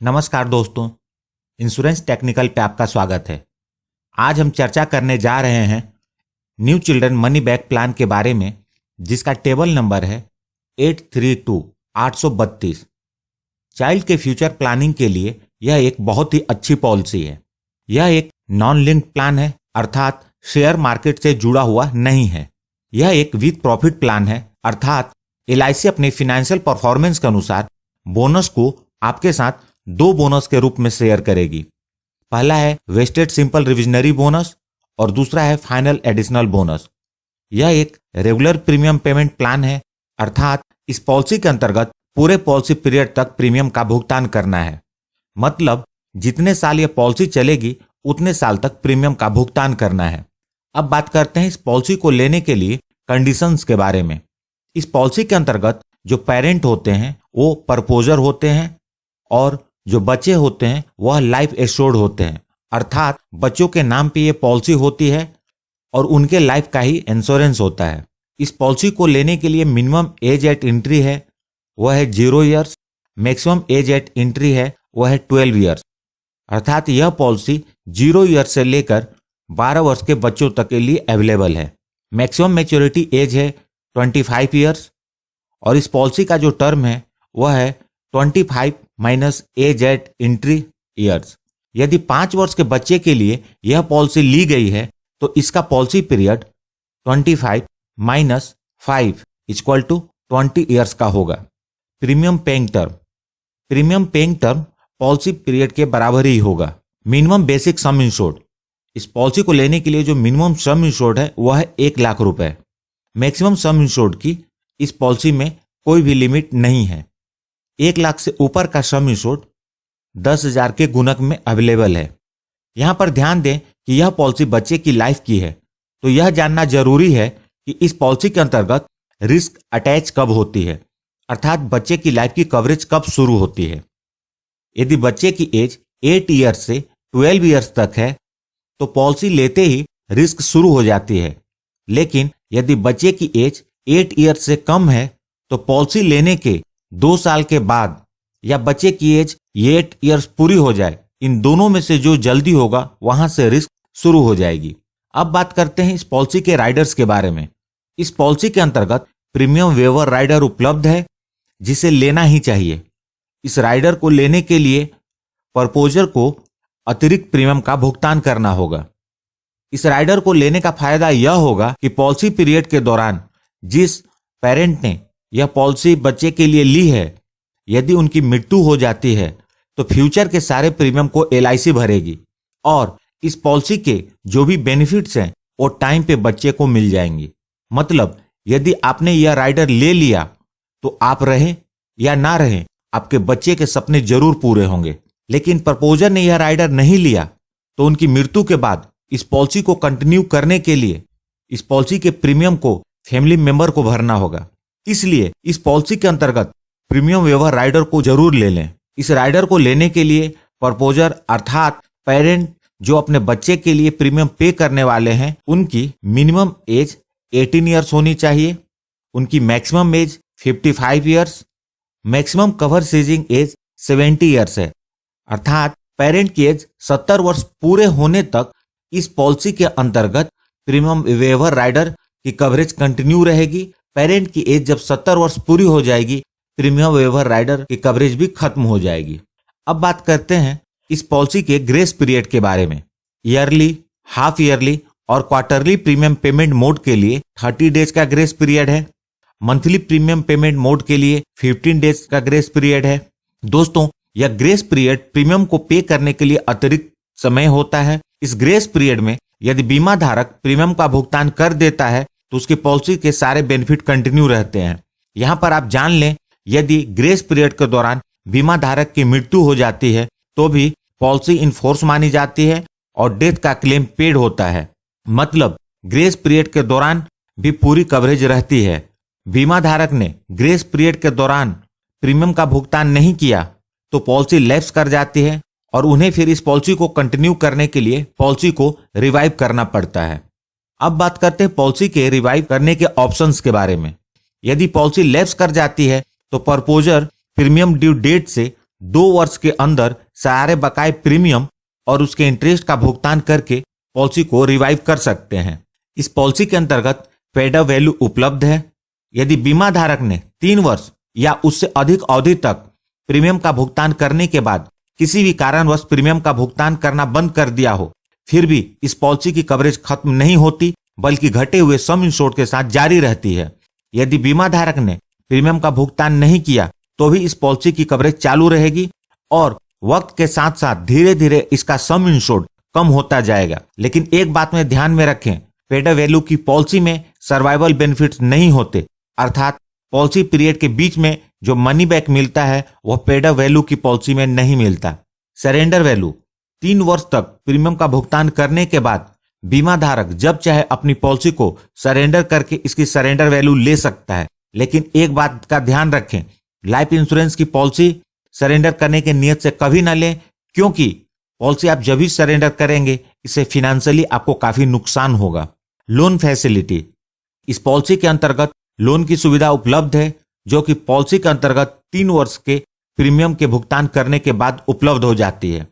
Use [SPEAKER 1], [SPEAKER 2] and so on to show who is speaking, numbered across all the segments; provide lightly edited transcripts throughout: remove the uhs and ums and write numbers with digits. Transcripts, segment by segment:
[SPEAKER 1] नमस्कार दोस्तों, insurance technical पे आपका स्वागत है। आज हम चर्चा करने जा रहे हैं new children money back plan के बारे में, जिसका टेबल नंबर है 832 चाइल्ड के फ्यूचर प्लानिंग के लिए यह एक बहुत ही अच्छी पॉलिसी है। यह एक नॉन लिंक्ड प्लान है, अर्थात शेयर मार्केट से जुड़ा हुआ नहीं है। यह एक विद प्रॉफिट प्लान है, अर्थात LIC अपने फाइनेंशियल परफॉर्मेंस के अनुसार बोनस को आपके साथ 2 बोनस के रूप में शेयर करेगी। पहला है वेस्टेड सिंपल रिविजनरी बोनस और दूसरा है फाइनल एडिशनल बोनस। यह एक रेगुलर प्रीमियम पेमेंट प्लान है, अर्थात इस पॉलिसी के अंतर्गत पूरे पॉलिसी पीरियड तक प्रीमियम का भुगतान करना है। मतलब जितने साल यह पॉलिसी चलेगी उतने साल तक प्रीमियम का भुगतान करना है। अब बात करते हैं इस पॉलिसी को लेने के लिए कंडीशंस के बारे में। इस पॉलिसी के अंतर्गत जो पेरेंट होते हैं वो परपोजर होते हैं और जो बच्चे होते हैं वह लाइफ एश्योर्ड होते हैं, अर्थात बच्चों के नाम पे ये पॉलिसी होती है और उनके लाइफ का ही इंश्योरेंस होता है। इस पॉलिसी को लेने के लिए मिनिमम एज एट एंट्री है वह है 0 years, maximum age at entry है वह है 12 ईयर्स, अर्थात यह पॉलिसी 0 ईयर्स से लेकर 12 वर्ष के बच्चों तक के लिए अवेलेबल है। मैक्सिमम मैच्योरिटी एज है 25 ईयर्स और इस पॉलिसी का जो टर्म है वह है 25 minus age at entry years. यदि 5 वर्ष के बच्चे के लिए यह पॉलिसी ली गई है तो इसका policy period 25 minus 5 equal to 20 years का होगा। Premium paying term policy period के बराबर ही होगा। मिनिमम बेसिक सम इंश्योर्ड, इस पॉलिसी को लेने के लिए जो मिनिमम सम इंश्योर्ड है वह है 1 लाख रुपए। मैक्सिमम सम इंश्योर्ड की इस पॉलिसी में कोई भी लिमिट नहीं है। 1 लाख से ऊपर का सम इंश्योर्ड 10,000 के गुणक में अवेलेबल है। यहां पर ध्यान दें कि यह पॉलिसी बच्चे की लाइफ की है, तो यह जानना जरूरी है कि इस पॉलिसी के अंतर्गत रिस्क अटैच कब होती है, अर्थात बच्चे की लाइफ की कवरेज कब शुरू होती है। यदि बच्चे की एज 8 ईयर्स से 12 ईयर्स तक है तो पॉलिसी लेते ही रिस्क शुरू हो जाती है, लेकिन यदि बच्चे की एज 8 ईयर्स से कम है तो पॉलिसी लेने के 2 साल के बाद या बच्चे की एज 8 ईयर्स पूरी हो जाए, इन दोनों में से जो जल्दी होगा वहां से रिस्क शुरू हो जाएगी। अब बात करते हैं इस पॉलिसी के राइडर्स के बारे में। इस पॉलिसी के अंतर्गत प्रीमियम वेवर राइडर उपलब्ध है जिसे लेना ही चाहिए। इस राइडर को लेने के लिए परपोजर को अतिरिक्त प्रीमियम का भुगतान करना होगा। इस राइडर को लेने का फायदा यह होगा कि पॉलिसी पीरियड के दौरान जिस पेरेंट ने यह पॉलिसी बच्चे के लिए ली है, यदि उनकी मृत्यु हो जाती है तो फ्यूचर के सारे प्रीमियम को LIC भरेगी और इस पॉलिसी के जो भी बेनिफिट्स हैं वो टाइम पे बच्चे को मिल जाएंगी। मतलब यदि आपने यह राइडर ले लिया तो आप रहें या ना रहें, आपके बच्चे के सपने जरूर पूरे होंगे। लेकिन प्रपोजर ने यह राइडर नहीं लिया तो उनकी मृत्यु के बाद इस पॉलिसी को कंटिन्यू करने के लिए इस पॉलिसी के प्रीमियम को फैमिली मेंबर को भरना होगा। इसलिए इस पॉलिसी के अंतर्गत प्रीमियम वेवर राइडर को जरूर ले लें। इस राइडर को लेने के लिए प्रपोजर अर्थात पेरेंट जो अपने बच्चे के लिए प्रीमियम पे करने वाले हैं उनकी मिनिमम एज 18 ईयर्स होनी चाहिए, उनकी maximum age 55 years, maximum cover ceasing age 70 years है, अर्थात पेरेंट की एज 70 वर्ष पूरे होने तक इस पॉलिसी के अंतर्गत प्रीमियम वेवर राइडर की कवरेज कंटिन्यू रहेगी। पेरेंट की एज जब 70 वर्ष पूरी हो जाएगी प्रीमियम वेवर राइडर की कवरेज भी खत्म हो जाएगी। अब बात करते हैं इस पॉलिसी के ग्रेस पीरियड के बारे में। ईयरली, हाफ ईयरली और क्वार्टरली प्रीमियम पेमेंट मोड के लिए 30 डेज का ग्रेस पीरियड है। मंथली प्रीमियम पेमेंट मोड के लिए 15 डेज का ग्रेस पीरियड है। दोस्तों, यह ग्रेस पीरियड प्रीमियम को पे करने के लिए अतिरिक्त समय होता है। इस ग्रेस पीरियड में यदि बीमा धारक प्रीमियम का भुगतान कर देता है तो उसकी पॉलिसी के सारे बेनिफिट कंटिन्यू रहते हैं। यहां पर आप जान लें, यदि ग्रेस पीरियड के दौरान बीमा धारक की मृत्यु हो जाती है तो भी पॉलिसी इन फोर्स मानी जाती है और डेथ का क्लेम पेड होता है। मतलब ग्रेस पीरियड के दौरान भी पूरी कवरेज रहती है। बीमा धारक ने ग्रेस पीरियड के दौरान प्रीमियम का भुगतान नहीं किया तो पॉलिसी लैप्स कर जाती है और उन्हें फिर इस पॉलिसी को कंटिन्यू करने के लिए पॉलिसी को रिवाइव करना पड़ता है। अब बात करते हैं पॉलिसी के रिवाइव करने के ऑप्शंस के बारे में। यदि पॉलिसी लैप्स कर जाती है तो प्रपोजर प्रीमियम ड्यू डेट से 2 वर्ष के अंदर सारे बकाए प्रीमियम और उसके इंटरेस्ट का भुगतान करके पॉलिसी को रिवाइव कर सकते हैं। इस पॉलिसी के अंतर्गत पेड अप वैल्यू उपलब्ध है। यदि बीमा धारक ने 3 वर्ष या उससे अधिक अवधि तक प्रीमियम का भुगतान करने के बाद किसी भी कारणवश प्रीमियम का भुगतान करना बंद कर दिया हो, फिर भी इस पॉलिसी की कवरेज खत्म नहीं होती, बल्कि घटे हुए सम इंश्योर्ड के साथ जारी रहती है। यदि बीमा धारक ने प्रीमियम का भुगतान नहीं किया तो भी इस पॉलिसी की कवरेज चालू रहेगी और वक्त के साथ साथ धीरे धीरे इसका सम इंश्योर्ड कम होता जाएगा। लेकिन एक बात में ध्यान में रखें, पेड अप वैल्यू की पॉलिसी में सर्वाइवल बेनिफिट्स नहीं होते, अर्थात पॉलिसी पीरियड के बीच में जो मनी बैक मिलता है वह पेड अप वैल्यू की पॉलिसी में नहीं मिलता। सरेंडर वैल्यू 3 वर्ष तक प्रीमियम का भुगतान करने के बाद बीमा धारक जब चाहे अपनी पॉलिसी को सरेंडर करके इसकी सरेंडर वैल्यू ले सकता है। लेकिन एक बात का ध्यान रखें, लाइफ इंश्योरेंस की पॉलिसी सरेंडर करने के नियत से कभी ना लें, क्योंकि पॉलिसी आप जब भी सरेंडर करेंगे इससे फिनेंशियली आपको काफी नुकसान होगा। लोन फैसिलिटी, इस पॉलिसी के अंतर्गत लोन की सुविधा उपलब्ध है, जो कि पॉलिसी के अंतर्गत 3 वर्ष के प्रीमियम के भुगतान करने के बाद उपलब्ध हो जाती है।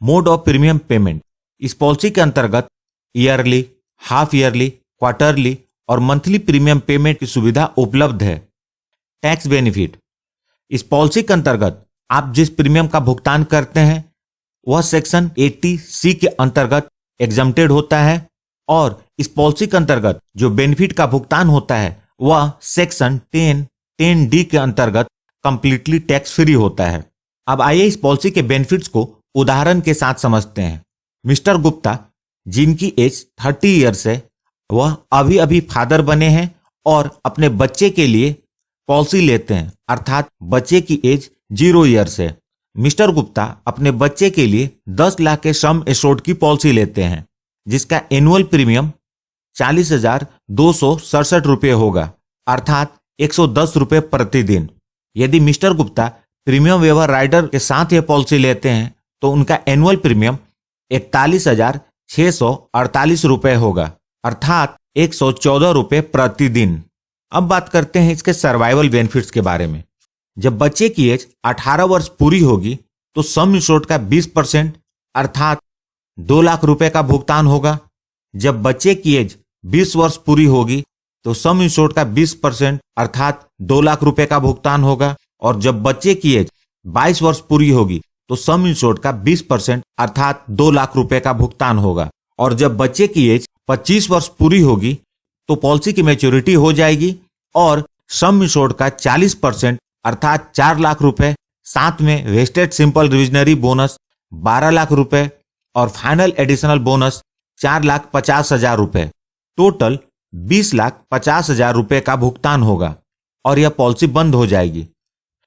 [SPEAKER 1] मोड ऑफ प्रीमियम पेमेंट, इस पॉलिसी के अंतर्गत ईयरली, हाफ ईयरली, क्वार्टरली और मंथली प्रीमियम पेमेंट की सुविधा उपलब्ध है। टैक्स बेनिफिट, इस पॉलिसी के अंतर्गत आप जिस प्रीमियम का भुगतान करते हैं वह सेक्शन 80C के अंतर्गत एग्जम्प्टेड होता है और इस पॉलिसी के अंतर्गत जो बेनिफिट का भुगतान होता है वह सेक्शन 10D के अंतर्गत कंप्लीटली टैक्स फ्री होता है। अब आइए इस पॉलिसी के बेनिफिट्स को उदाहरण के साथ समझते हैं। मिस्टर गुप्ता, जिनकी एज 30 ईयर्स है, वह अभी अभी फादर बने हैं और अपने बच्चे के लिए पॉलिसी लेते हैं, अर्थात बच्चे की एज 0 ईयर्स है। मिस्टर गुप्ता अपने बच्चे के लिए 10 लाख के सम एश्योर्ड की पॉलिसी लेते हैं, जिसका एनुअल प्रीमियम 40,267 रुपये होगा, अर्थात 110 रुपये प्रतिदिन। यदि mister Gupta premium waiver rider के साथ यह पॉलिसी लेते हैं तो उनका एनुअल प्रीमियम 41,648 रुपये होगा, अर्थात 114 रुपये प्रतिदिन। अब बात करते हैं इसके सर्वाइवल बेनिफिट्स के बारे में। जब बच्चे की एज 18 वर्ष पूरी होगी तो सम इंश्योर्ड का 20% अर्थात 2 लाख रुपए का भुगतान होगा। जब बच्चे की एज 20 वर्ष पूरी होगी तो सम इंश्योर्ड का 20% अर्थात 2 लाख रुपए का भुगतान होगा। और जब बच्चे की एज 22 वर्ष पूरी होगी तो सम इंश्योर्ड का 20% अर्थात 2 लाख रुपए का भुगतान होगा। और जब बच्चे की एज 25 वर्ष पूरी होगी तो पॉलिसी की मैच्योरिटी हो जाएगी और सम इंश्योर्ड का 40% अर्थात 4 लाख रुपए, साथ में wasted simple revisionary bonus 12 lakh रुपए और फाइनल एडिशनल बोनस 4,50,000 रुपए, टोटल 20,50,000 रुपए का भुगतान होगा और यह पॉलिसी बंद हो जाएगी।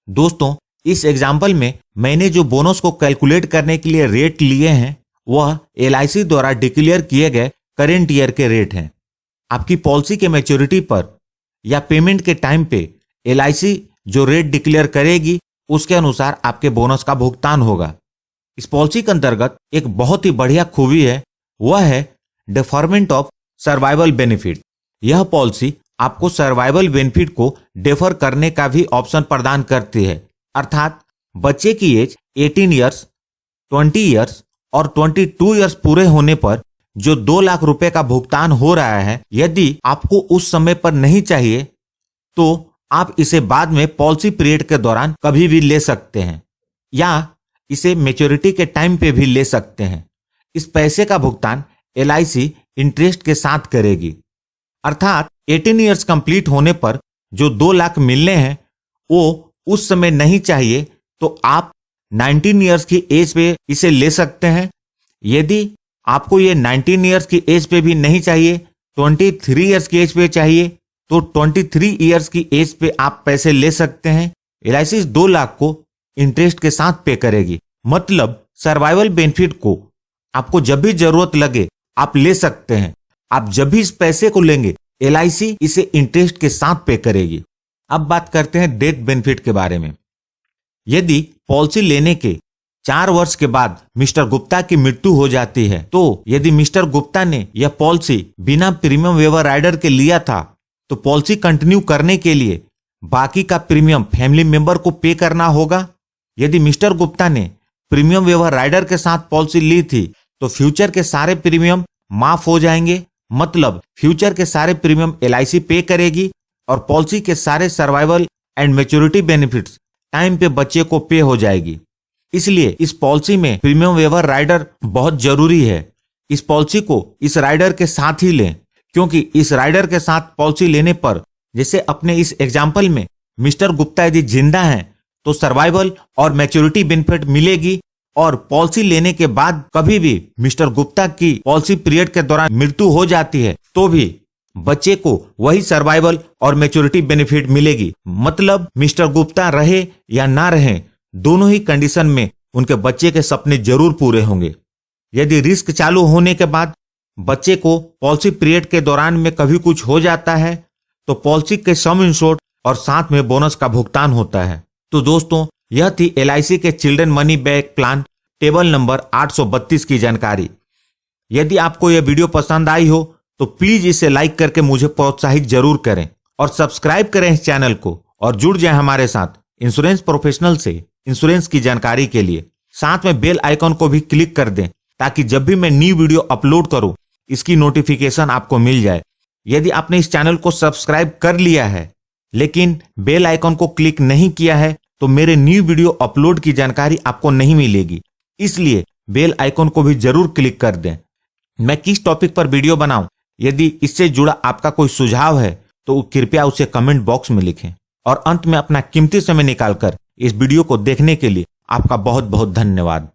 [SPEAKER 1] दोस्तों, इस एग्जाम्पल में मैंने जो बोनस को कैलकुलेट करने के लिए रेट लिए हैं वह LIC द्वारा डिक्लेयर किए गए करेंट ईयर के रेट हैं। आपकी पॉलिसी के मैच्योरिटी पर या पेमेंट के टाइम पे LIC जो रेट डिक्लेयर करेगी उसके अनुसार आपके बोनस का भुगतान होगा। इस पॉलिसी के अंतर्गत एक बहुत ही बढ़िया खूबी है, वह है डेफरमेंट ऑफ सर्वाइवल बेनिफिट। यह पॉलिसी आपको सर्वाइवल बेनिफिट को डेफर करने का भी ऑप्शन प्रदान करती है, अर्थात बच्चे की एज 18 ईयर्स, 20 ईयर्स और 22 ईयर्स पूरे होने पर जो 2 लाख रुपए का भुगतान हो रहा है, यदि आपको उस समय पर नहीं चाहिए तो आप इसे बाद में पॉलिसी पीरियड के दौरान कभी भी ले सकते हैं या इसे मैच्योरिटी के टाइम पे भी ले सकते हैं। इस पैसे का भुगतान LIC इंटरेस्ट के साथ करेगी, अर्थात 18 ईयर्स कंप्लीट होने पर जो 2 लाख मिलने हैं वो उस समय नहीं चाहिए तो आप 19 ईयर्स की एज पे इसे ले सकते हैं। यदि आपको ये 19 ईयर्स की एज पे भी नहीं चाहिए, 23 ईयर्स की एज पे चाहिए तो 23 ईयर्स की एज पे आप पैसे ले सकते हैं। LIC 2 लाख को इंटरेस्ट के साथ पे करेगी, मतलब सर्वाइवल बेनिफिट को आपको जब भी जरूरत लगे आप ले सकते हैं। आप जब भी इस पैसे को लेंगे LIC इसे इंटरेस्ट के साथ पे करेगी। अब बात करते हैं डेथ बेनिफिट के बारे में। यदि पॉलिसी लेने के 4 वर्ष के बाद मिस्टर गुप्ता की मृत्यु हो जाती है तो यदि मिस्टर गुप्ता ने यह पॉलिसी बिना प्रीमियम वेवर राइडर के लिया था तो पॉलिसी कंटिन्यू करने के लिए बाकी का प्रीमियम फैमिली मेंबर को पे करना होगा। यदि मिस्टर गुप्ता ने प्रीमियम वेवर राइडर के साथ पॉलिसी ली थी तो फ्यूचर के सारे प्रीमियम माफ हो जाएंगे, मतलब फ्यूचर के सारे प्रीमियम LIC पे करेगी और पॉलिसी के सारे survival and maturity benefits time पे बच्चे को पे हो जाएगी। इसलिए इस पॉलिसी में प्रीमियम वेवर राइडर बहुत जरूरी है। इस पॉलिसी को इस राइडर के साथ ही लें, क्योंकि इस राइडर के साथ पॉलिसी लेने पर, जैसे अपने इस एग्जाम्पल में मिस्टर गुप्ता यदि जिंदा हैं तो सर्वाइवल और मैच्योरिटी बेनिफिट मिलेगी, और पॉलिसी लेने के बाद कभी भी मिस्टर गुप्ता की पॉलिसी पीरियड के दौरान मृत्यु हो जाती है तो भी बच्चे को वही सर्वाइवल और मैच्योरिटी बेनिफिट मिलेगी। मतलब मिस्टर गुप्ता रहे या ना रहे, दोनों ही कंडीशन में उनके बच्चे के सपने जरूर पूरे होंगे। यदि रिस्क चालू होने के बाद बच्चे को पॉलिसी पीरियड के दौरान में कभी कुछ हो जाता है तो पॉलिसी के सम इंश्योर्ड और साथ में बोनस का भुगतान होता है। तो दोस्तों, यह थी LIC के children money back plan table number 832 की जानकारी। यदि आपको यह वीडियो पसंद आई हो तो प्लीज इसे लाइक करके मुझे प्रोत्साहित जरूर करें और सब्सक्राइब करें इस चैनल को और जुड़ जाएं हमारे साथ इंश्योरेंस प्रोफेशनल से इंश्योरेंस की जानकारी के लिए। साथ में बेल आइकन को भी क्लिक कर दें ताकि जब भी मैं न्यू वीडियो अपलोड करूं इसकी नोटिफिकेशन आपको मिल जाए। यदि आपने इस चैनल को सब्सक्राइब कर लिया है लेकिन बेल आइकन को क्लिक नहीं किया है तो मेरे न्यू वीडियो अपलोड की जानकारी आपको नहीं मिलेगी, इसलिए बेल आइकन को भी जरूर क्लिक कर दें। मैं किस टॉपिक पर वीडियो बनाऊं, यदि इससे जुड़ा आपका कोई सुझाव है तो कृपया उसे कमेंट बॉक्स में लिखें। और अंत में अपना कीमती समय निकालकर इस वीडियो को देखने के लिए आपका बहुत बहुत धन्यवाद।